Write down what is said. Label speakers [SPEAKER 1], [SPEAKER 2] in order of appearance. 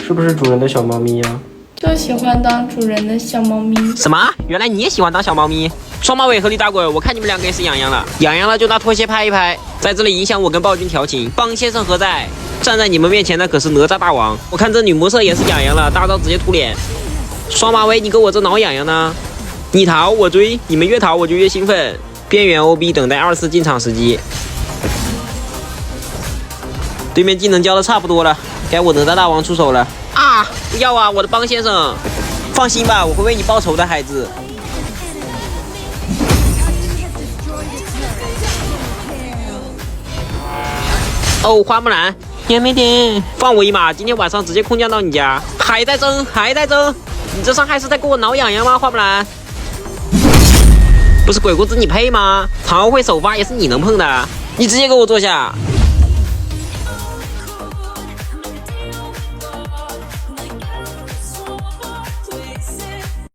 [SPEAKER 1] 是不是主人的小猫咪呀？
[SPEAKER 2] 就喜欢当主人的小猫咪。
[SPEAKER 3] 什么？原来你也喜欢当小猫咪？双马尾和李大鬼，我看你们两个也是痒痒了。痒痒了就拿拖鞋拍一拍，在这里影响我跟暴君调情。邦先生何在？站在你们面前的可是哪吒大王。我看这女模特也是痒痒了，大招直接涂脸。双马尾，你给我这挠痒痒呢？你逃我追，你们越逃我就越兴奋。边缘 OB 等待2次进场时机。对面技能教的差不多了，该我哪吒大王出手了。啊！不要啊，我的邦先生！放心吧，我会为你报仇的，孩子。哦，花木兰，也没点，放我一马，今天晚上直接空降到你家。还在争，还在争，你这伤害是在给我挠痒痒吗？花木兰，不是鬼谷子你配吗？常会首发也是你能碰的，你直接给我坐下。